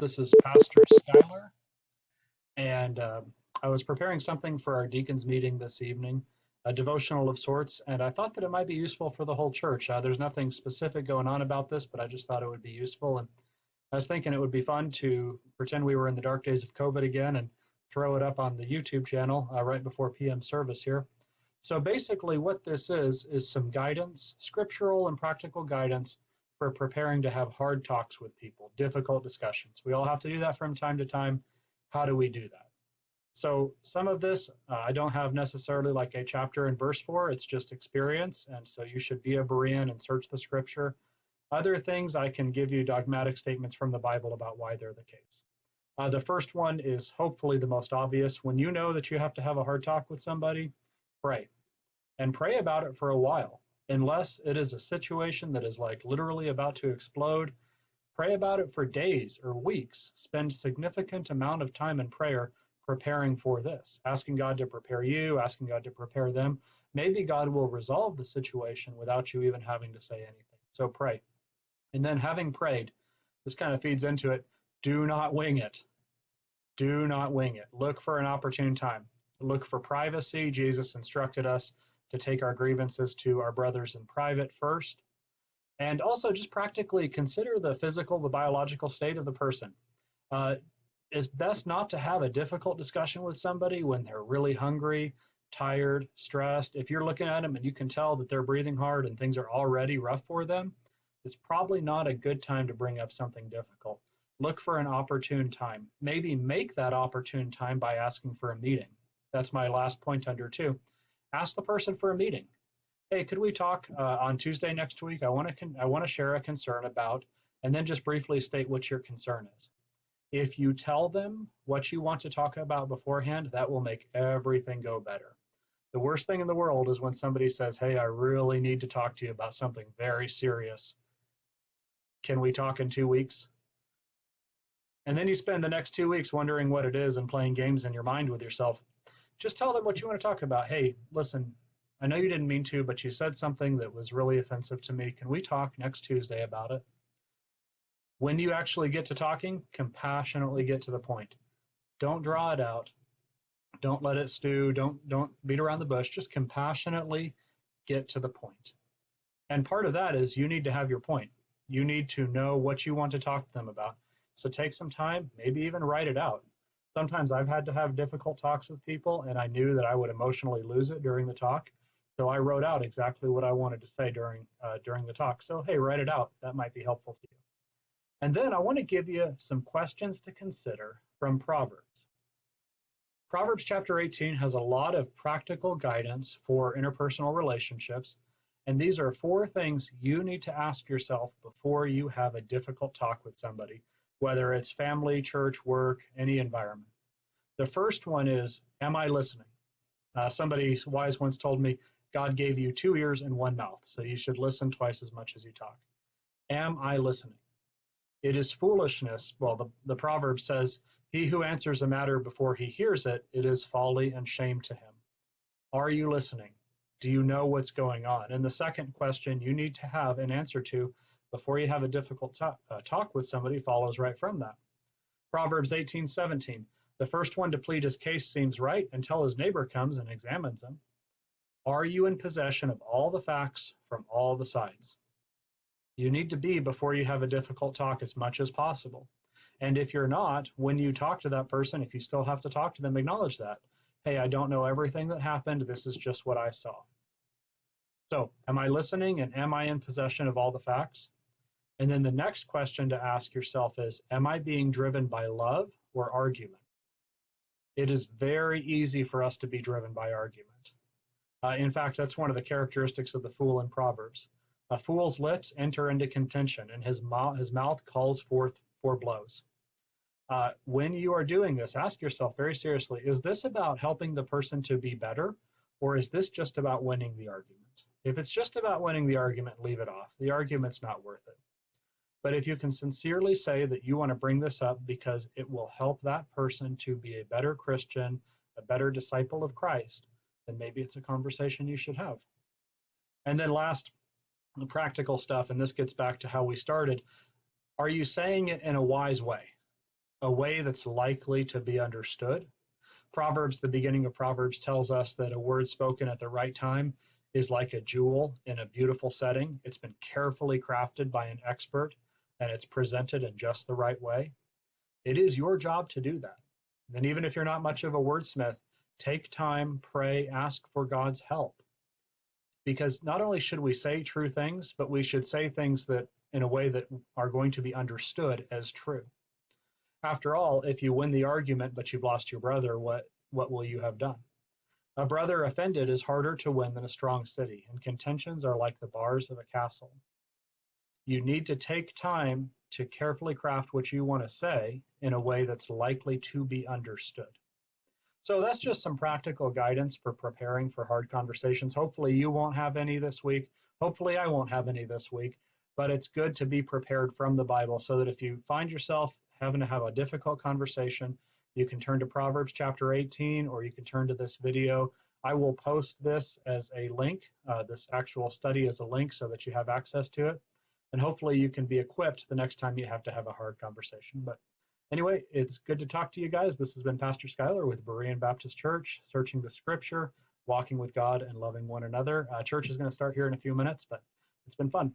This is Pastor Schuyler, and I was preparing something for our deacons meeting this evening, a devotional of sorts, and I thought that it might be useful for the whole church. There's nothing specific going on about this, but I just thought it would be useful, and I was thinking it would be fun to pretend we were in the dark days of COVID again and throw it up on the YouTube channel right before PM service here. So basically what this is some guidance, scriptural and practical guidance for preparing to have hard talks with people, difficult discussions. We all have to do that from time to time. How do we do that? So some of this I don't have necessarily like a chapter and verse for, it's just experience. And so you should be a Berean and search the scripture. Other things I can give you dogmatic statements from the Bible about why they're the case. The first one is hopefully the most obvious. When you know that you have to have a hard talk with somebody, pray. And pray about it for a while. Unless it is a situation that is like literally about to explode, pray about it for days or weeks. Spend significant amount of time in prayer preparing for this, asking God to prepare you, asking God to prepare them. Maybe God will resolve the situation without you even having to say anything. So pray. And then having prayed, this kind of feeds into it, do not wing it. Do not wing it. Look for an opportune time. Look for privacy. Jesus instructed us to take our grievances to our brothers in private first. And also just practically consider the physical, the biological state of the person. It's best not to have a difficult discussion with somebody when they're really hungry, tired, stressed. If you're looking at them and you can tell that they're breathing hard and things are already rough for them, it's probably not a good time to bring up something difficult. Look for an opportune time. Maybe make that opportune time by asking for a meeting. That's my last point under 2. Ask the person for a meeting. Hey, could we talk on Tuesday next week? I want to share a concern about, and then just briefly state what your concern is. If you tell them what you want to talk about beforehand, that will make everything go better. The worst thing in the world is when somebody says, hey, I really need to talk to you about something very serious. Can we talk in 2 weeks? And then you spend the next 2 weeks wondering what it is and playing games in your mind with yourself. Just tell them what you want to talk about. Hey, listen, I know you didn't mean to, but you said something that was really offensive to me. Can we talk next Tuesday about it? When you actually get to talking, compassionately get to the point. Don't draw it out. Don't let it stew. Don't beat around the bush. Just compassionately get to the point. And part of that is you need to have your point. You need to know what you want to talk to them about. So take some time, maybe even write it out. Sometimes I've had to have difficult talks with people, and I knew that I would emotionally lose it during the talk. So I wrote out exactly what I wanted to say during the talk. So, hey, write it out. That might be helpful to you. And then I want to give you some questions to consider from Proverbs. Proverbs chapter 18 has a lot of practical guidance for interpersonal relationships. And these are 4 things you need to ask yourself before you have a difficult talk with somebody, whether it's family, church, work, any environment. The first one is, am I listening? Somebody wise once told me, God gave you 2 ears and 1 mouth, so you should listen twice as much as you talk. Am I listening? It is foolishness. Well, the proverb says, he who answers a matter before he hears it, it is folly and shame to him. Are you listening? Do you know what's going on? And the second question you need to have an answer to before you have a difficult talk with somebody follows right from that. Proverbs 18:17. The first one to plead his case seems right until his neighbor comes and examines him. Are you in possession of all the facts from all the sides? You need to be before you have a difficult talk as much as possible. And if you're not, when you talk to that person, if you still have to talk to them, acknowledge that. Hey, I don't know everything that happened. This is just what I saw. So, am I listening and am I in possession of all the facts? And then the next question to ask yourself is, am I being driven by love or argument? It is very easy for us to be driven by argument. In fact, that's one of the characteristics of the fool in Proverbs. A fool's lips enter into contention, and his mouth calls forth for blows. When you are doing this, ask yourself very seriously, is this about helping the person to be better, or is this just about winning the argument? If it's just about winning the argument, leave it off. The argument's not worth it. But if you can sincerely say that you want to bring this up because it will help that person to be a better Christian, a better disciple of Christ, then maybe it's a conversation you should have. And then last, the practical stuff, and this gets back to how we started. Are you saying it in a wise way? a way that's likely to be understood. Proverbs, the beginning of Proverbs tells us that a word spoken at the right time is like a jewel in a beautiful setting. It's been carefully crafted by an expert and it's presented in just the right way. It is your job to do that. And even if you're not much of a wordsmith, take time, pray, ask for God's help. Because not only should we say true things, but we should say things that in a way that are going to be understood as true. After all, if you win the argument but you've lost your brother, what will you have done? A brother offended is harder to win than a strong city, and contentions are like the bars of a castle. You need to take time to carefully craft what you want to say in a way that's likely to be understood. So that's just some practical guidance for preparing for hard conversations. Hopefully you won't have any this week. Hopefully I won't have any this week, but it's good to be prepared from the Bible so that if you find yourself having to have a difficult conversation, you can turn to Proverbs chapter 18, or you can turn to this video. I will post this as a link, this actual study as a link so that you have access to it. And hopefully you can be equipped the next time you have to have a hard conversation. But anyway, it's good to talk to you guys. This has been Pastor Schuyler with Berean Baptist.Church, searching the scripture, walking with God, and loving one another. Church is going to start here in a few minutes, but it's been fun.